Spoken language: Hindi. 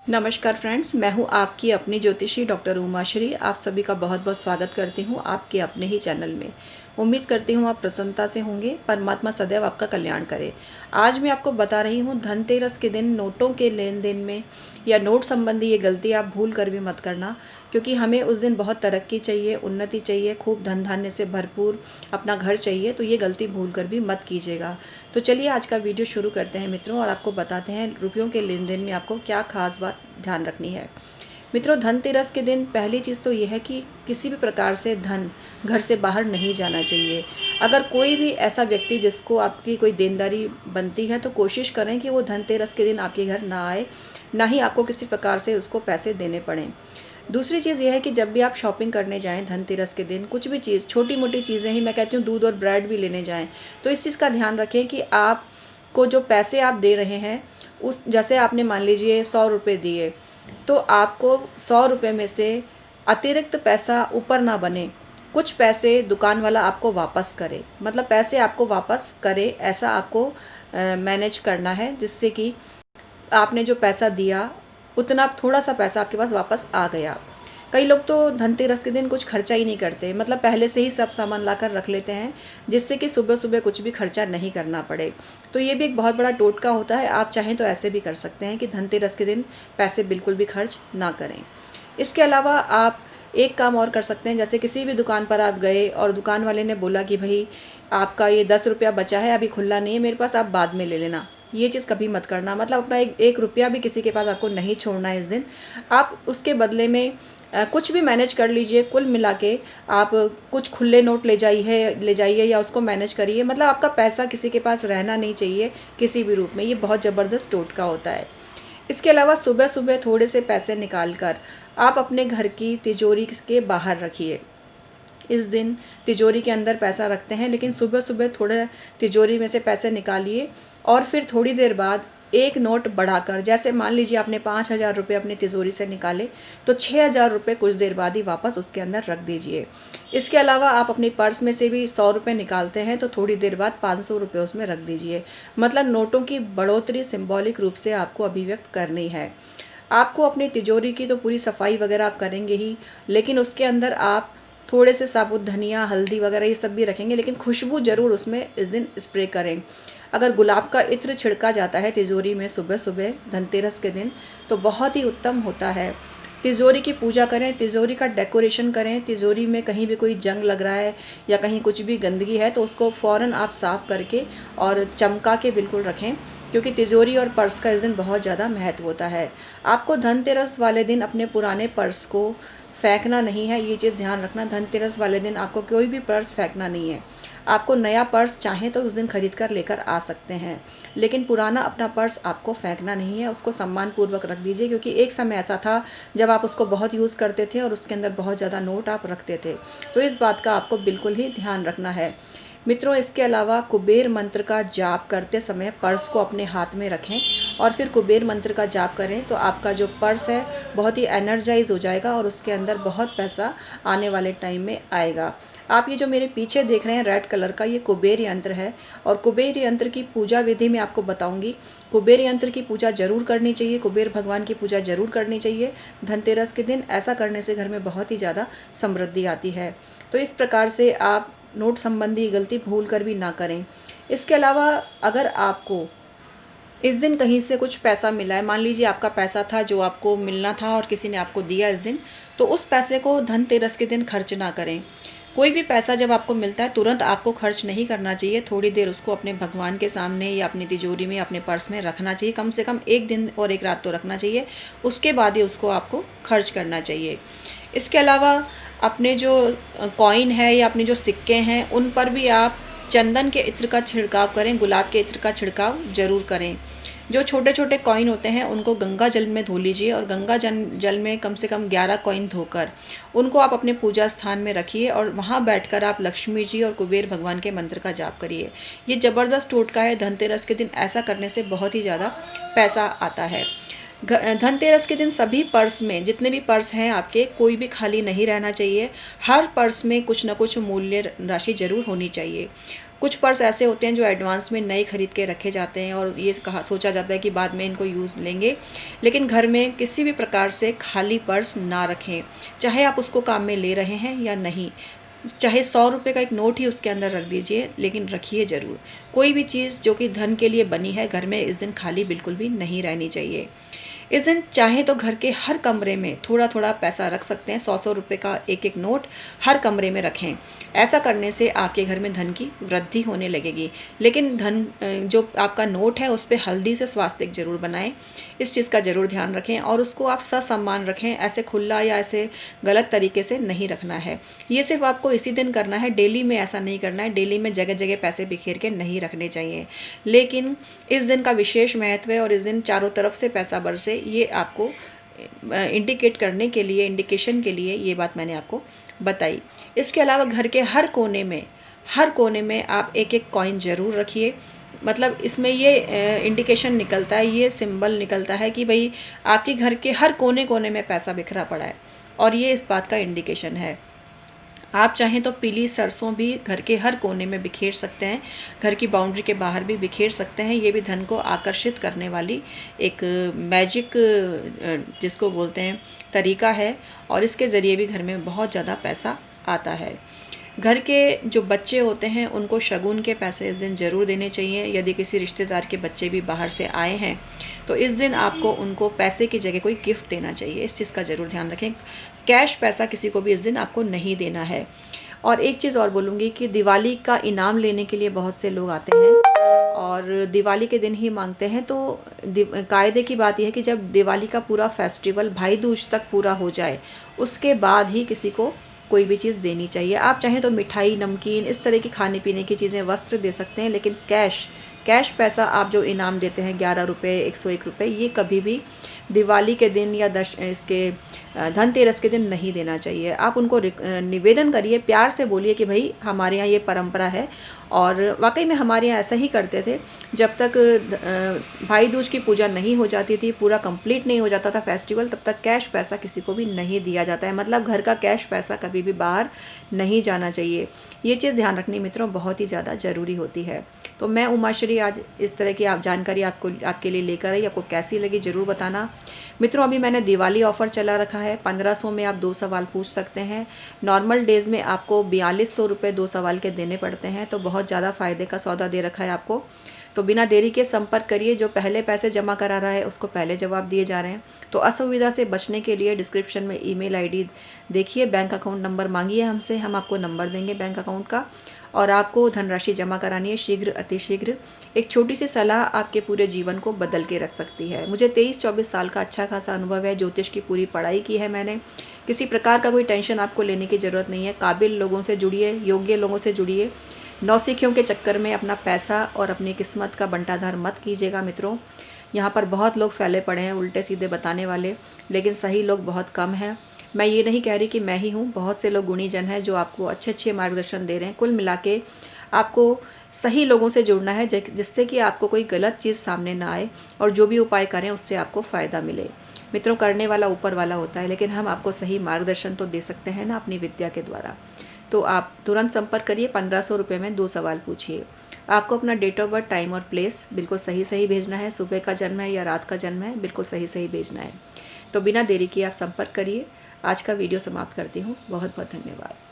नमस्कार फ्रेंड्स, मैं हूं आपकी अपनी ज्योतिषी डॉक्टर उमाश्री। आप सभी का बहुत बहुत स्वागत करती हूं आपके अपने ही चैनल में। उम्मीद करती हूं आप प्रसन्नता से होंगे। परमात्मा सदैव आपका कल्याण करे। आज मैं आपको बता रही हूं धनतेरस के दिन नोटों के लेन देन में या नोट संबंधी ये गलती आप भूल कर भी मत करना, क्योंकि हमें उस दिन बहुत तरक्की चाहिए, उन्नति चाहिए, खूब धन धान्य से भरपूर अपना घर चाहिए। तो ये गलती भूल कर भी मत कीजिएगा। तो चलिए आज का वीडियो शुरू करते हैं मित्रों, और आपको बताते हैं रुपयों के लेन देन में आपको क्या खास बात ध्यान रखनी है। मित्रों, धनतेरस के दिन पहली चीज़ तो यह है कि किसी भी प्रकार से धन घर से बाहर नहीं जाना चाहिए। अगर कोई भी ऐसा व्यक्ति जिसको आपकी कोई देनदारी बनती है, तो कोशिश करें कि वो धनतेरस के दिन आपके घर ना आए, ना ही आपको किसी प्रकार से उसको पैसे देने पड़ें। दूसरी चीज़ यह है कि जब भी आप शॉपिंग करने जाएं धनतेरस के दिन, कुछ भी चीज़, छोटी मोटी चीज़ें ही, मैं कहती हूँ दूध और ब्रेड भी लेने जाएं, तो इस चीज़ का ध्यान रखें कि आपको जो पैसे आप दे रहे हैं, उस जैसे आपने मान लीजिए 100 रुपये दिए, तो आपको 100 रुपये में से अतिरिक्त पैसा ऊपर ना बने, कुछ पैसे दुकान वाला आपको वापस करे, मतलब पैसे आपको वापस करे, ऐसा आपको मैनेज करना है, जिससे कि आपने जो पैसा दिया उतना थोड़ा सा पैसा आपके पास वापस आ गया। कई लोग तो धनतेरस के दिन कुछ खर्चा ही नहीं करते, मतलब पहले से ही सब सामान लाकर रख लेते हैं, जिससे कि सुबह सुबह कुछ भी खर्चा नहीं करना पड़े। तो ये भी एक बहुत बड़ा टोटका होता है। आप चाहें तो ऐसे भी कर सकते हैं कि धनतेरस के दिन पैसे बिल्कुल भी खर्च ना करें। इसके अलावा आप एक काम और कर सकते हैं, जैसे किसी भी दुकान पर आप गए और दुकान वाले ने बोला कि भाई आपका ये 10 रुपया बचा है, अभी खुला नहीं है मेरे पास, आप बाद में ले लेना। ये चीज़ कभी मत करना, मतलब अपना एक रुपया भी किसी के पास आपको नहीं छोड़ना है इस दिन। आप उसके बदले में कुछ भी मैनेज कर लीजिए। कुल मिला के आप कुछ खुले नोट ले जाइए या उसको मैनेज करिए, मतलब आपका पैसा किसी के पास रहना नहीं चाहिए किसी भी रूप में। ये बहुत ज़बरदस्त टोटका होता है। इसके अलावा सुबह सुबह थोड़े से पैसे निकाल कर आप अपने घर की तिजोरी के बाहर रखिए। इस दिन तिजोरी के अंदर पैसा रखते हैं, लेकिन सुबह सुबह थोड़ा तिजोरी में से पैसे निकालिए और फिर थोड़ी देर बाद एक नोट बढ़ाकर, जैसे मान लीजिए आपने 5,000 रुपये अपनी तिजोरी से निकाले, तो 6,000 रुपये कुछ देर बाद ही वापस उसके अंदर रख दीजिए। इसके अलावा आप अपनी पर्स में से भी 100 रुपये निकालते हैं, तो थोड़ी देर बाद 500 रुपये उसमें रख दीजिए। मतलब नोटों की बढ़ोतरी सिंबॉलिक रूप से आपको अभिव्यक्त करनी है। आपको अपनी तिजोरी की तो पूरी सफाई वगैरह आप करेंगे ही, लेकिन उसके अंदर आप थोड़े से साबुत धनिया, हल्दी वगैरह ये सब भी रखेंगे, लेकिन खुशबू ज़रूर उसमें इस दिन स्प्रे करें। अगर गुलाब का इत्र छिड़का जाता है तिजोरी में सुबह सुबह धनतेरस के दिन, तो बहुत ही उत्तम होता है। तिजोरी की पूजा करें, तिजोरी का डेकोरेशन करें। तिजोरी में कहीं भी कोई जंग लग रहा है या कहीं कुछ भी गंदगी है, तो उसको फ़ौरन आप साफ़ करके और चमका के बिल्कुल रखें, क्योंकि तिजोरी और पर्स का इस दिन बहुत ज़्यादा महत्व होता है। आपको धनतेरस वाले दिन अपने पुराने पर्स को फेंकना नहीं है, ये चीज़ ध्यान रखना। धनतेरस वाले दिन आपको कोई भी पर्स फेंकना नहीं है। आपको नया पर्स चाहें तो उस दिन खरीद कर लेकर आ सकते हैं, लेकिन पुराना अपना पर्स आपको फेंकना नहीं है। उसको सम्मानपूर्वक रख दीजिए, क्योंकि एक समय ऐसा था जब आप उसको बहुत यूज़ करते थे और उसके अंदर बहुत ज़्यादा नोट आप रखते थे। तो इस बात का आपको बिल्कुल ही ध्यान रखना है मित्रों। इसके अलावा कुबेर मंत्र का जाप करते समय पर्स को अपने हाथ में रखें और फिर कुबेर मंत्र का जाप करें, तो आपका जो पर्स है बहुत ही एनर्जाइज हो जाएगा और उसके अंदर बहुत पैसा आने वाले टाइम में आएगा। आप ये जो मेरे पीछे देख रहे हैं रेड कलर का, ये कुबेर यंत्र है, और कुबेर यंत्र की पूजा विधि मैं आपको बताऊंगी। कुबेर यंत्र की पूजा जरूर करनी चाहिए, कुबेर भगवान की पूजा जरूर करनी चाहिए धनतेरस के दिन। ऐसा करने से घर में बहुत ही ज़्यादा समृद्धि आती है। तो इस प्रकार से आप नोट संबंधी गलती भूल कर भी ना करें। इसके अलावा अगर आपको इस दिन कहीं से कुछ पैसा मिला है, मान लीजिए आपका पैसा था जो आपको मिलना था और किसी ने आपको दिया इस दिन, तो उस पैसे को धनतेरस के दिन खर्च ना करें। कोई भी पैसा जब आपको मिलता है तुरंत आपको खर्च नहीं करना चाहिए। थोड़ी देर उसको अपने भगवान के सामने या अपनी तिजोरी में, अपने पर्स में रखना चाहिए। कम से कम एक दिन और एक रात तो रखना चाहिए, उसके बाद ही उसको आपको खर्च करना चाहिए। इसके अलावा अपने जो कॉइन है या अपने जो सिक्के हैं, उन पर भी आप चंदन के इत्र का छिड़काव करें, गुलाब के इत्र का छिड़काव जरूर करें। जो छोटे छोटे कॉइन होते हैं उनको गंगा जल में धो लीजिए, और गंगा जल में कम से कम 11 कॉइन धोकर उनको आप अपने पूजा स्थान में रखिए, और वहाँ बैठकर आप लक्ष्मी जी और कुबेर भगवान के मंत्र का जाप करिए। ये ज़बरदस्त टोटका है। धनतेरस के दिन ऐसा करने से बहुत ही ज़्यादा पैसा आता है। धनतेरस के दिन सभी पर्स में, जितने भी पर्स हैं आपके, कोई भी खाली नहीं रहना चाहिए। हर पर्स में कुछ न कुछ मूल्य राशि जरूर होनी चाहिए। कुछ पर्स ऐसे होते हैं जो एडवांस में नए खरीद के रखे जाते हैं और ये कहा सोचा जाता है कि बाद में इनको यूज़ लेंगे, लेकिन घर में किसी भी प्रकार से खाली पर्स ना रखें, चाहे आप उसको काम में ले रहे हैं या नहीं। चाहे 100 रुपये का एक नोट ही उसके अंदर रख दीजिए, लेकिन रखिए ज़रूर। कोई भी चीज़ जो कि धन के लिए बनी है घर में इस दिन खाली बिल्कुल भी नहीं रहनी चाहिए। इस दिन चाहे तो घर के हर कमरे में थोड़ा थोड़ा पैसा रख सकते हैं। 100 रुपये का एक एक नोट हर कमरे में रखें। ऐसा करने से आपके घर में धन की वृद्धि होने लगेगी। लेकिन धन जो आपका नोट है उस पर हल्दी से स्वास्तिक जरूर बनाएं, इस चीज़ का ज़रूर ध्यान रखें और उसको आप ससम्मान रखें। ऐसे खुला या ऐसे गलत तरीके से नहीं रखना है। ये सिर्फ आपको इसी दिन करना है, डेली में ऐसा नहीं करना है। डेली में जगह जगह पैसे बिखेर के नहीं रखने चाहिए, लेकिन इस दिन का विशेष महत्व है और इस दिन चारों तरफ से पैसा बरसे, ये आपको इंडिकेट करने के लिए, इंडिकेशन के लिए ये बात मैंने आपको बताई। इसके अलावा घर के हर कोने में आप एक एक कॉइन ज़रूर रखिए। मतलब इसमें ये इंडिकेशन निकलता है, ये सिंबल निकलता है कि भाई आपके घर के हर कोने कोने में पैसा बिखरा पड़ा है और ये इस बात का इंडिकेशन है। आप चाहें तो पीली सरसों भी घर के हर कोने में बिखेर सकते हैं, घर की बाउंड्री के बाहर भी बिखेर सकते हैं। ये भी धन को आकर्षित करने वाली एक मैजिक जिसको बोलते हैं तरीका है और इसके ज़रिए भी घर में बहुत ज़्यादा पैसा आता है। घर के जो बच्चे होते हैं उनको शगुन के पैसे इस दिन ज़रूर देने चाहिए। यदि किसी रिश्तेदार के बच्चे भी बाहर से आए हैं तो इस दिन आपको उनको पैसे की जगह कोई गिफ्ट देना चाहिए, इस चीज़ का ज़रूर ध्यान रखें। कैश पैसा किसी को भी इस दिन आपको नहीं देना है। और एक चीज़ और बोलूँगी कि दिवाली का इनाम लेने के लिए बहुत से लोग आते हैं और दिवाली के दिन ही मांगते हैं। तो कायदे की बात यह है कि जब दिवाली का पूरा फेस्टिवल भाई दूज तक पूरा हो जाए उसके बाद ही किसी को कोई भी चीज़ देनी चाहिए। आप चाहें तो मिठाई, नमकीन, इस तरह की खाने पीने की चीज़ें, वस्त्र दे सकते हैं, लेकिन कैश पैसा आप जो इनाम देते हैं 11 रुपये, 101 रुपये, ये कभी भी दिवाली के दिन या धनतेरस के दिन नहीं देना चाहिए। आप उनको निवेदन करिए, प्यार से बोलिए कि भाई हमारे यहाँ ये परंपरा है और वाकई में हमारे यहाँ ऐसा ही करते थे। जब तक भाई दूज की पूजा नहीं हो जाती थी, पूरा कंप्लीट नहीं हो जाता था फेस्टिवल, तब तक कैश पैसा किसी को भी नहीं दिया जाता है। मतलब घर का कैश पैसा कभी भी बाहर नहीं जाना चाहिए। ये चीज़ ध्यान रखनी मित्रों बहुत ही ज़्यादा ज़रूरी होती है। तो मैं उमाश्री आज इस तरह की जानकारी आपके लिए लेकर आई। आपको कैसी लगी ज़रूर बताना मित्रों। अभी मैंने दिवाली ऑफ़र चला रखा है, 1500 में आप 2 सवाल पूछ सकते हैं। नॉर्मल डेज़ में आपको 4200 रुपये 2 सवाल के देने पड़ते हैं, तो बहुत ज़्यादा फ़ायदे का सौदा दे रखा है आपको। तो बिना देरी के संपर्क करिए। जो पहले पैसे जमा करा रहा है उसको पहले जवाब दिए जा रहे हैं। तो असुविधा से बचने के लिए डिस्क्रिप्शन में ईमेल आईडी देखिए, बैंक अकाउंट नंबर मांगिए हमसे, हम आपको नंबर देंगे बैंक अकाउंट का और आपको धनराशि जमा करानी है शीघ्र अतिशीघ्र। एक छोटी सी सलाह आपके पूरे जीवन को बदल के रख सकती है। मुझे 23-24 साल का अच्छा खासा अनुभव है, ज्योतिष की पूरी पढ़ाई की है मैंने। किसी प्रकार का कोई टेंशन आपको लेने की ज़रूरत नहीं है। काबिल लोगों से जुड़िए, योग्य लोगों से जुड़िए। नौसिखियों के चक्कर में अपना पैसा और अपनी किस्मत का बंटाधार मत कीजिएगा मित्रों। यहाँ पर बहुत लोग फैले पड़े हैं उल्टे सीधे बताने वाले, लेकिन सही लोग बहुत कम हैं। मैं ये नहीं कह रही कि मैं ही हूँ, बहुत से लोग गुणीजन हैं जो आपको अच्छे अच्छे मार्गदर्शन दे रहे हैं। कुल मिला के आपको सही लोगों से जुड़ना है जिससे कि आपको कोई गलत चीज़ सामने ना आए और जो भी उपाय करें उससे आपको फ़ायदा मिले। मित्रों, करने वाला ऊपर वाला होता है, लेकिन हम आपको सही मार्गदर्शन तो दे सकते हैं ना अपनी विद्या के द्वारा। तो आप तुरंत संपर्क करिए, 1500 रुपये में 2 सवाल पूछिए। आपको अपना डेट ऑफ बर्थ, टाइम और प्लेस बिल्कुल सही भेजना है। सुबह का जन्म है या रात का जन्म है, बिल्कुल सही भेजना है। तो बिना देरी किए आप संपर्क करिए। आज का वीडियो समाप्त करती हूँ। बहुत बहुत धन्यवाद।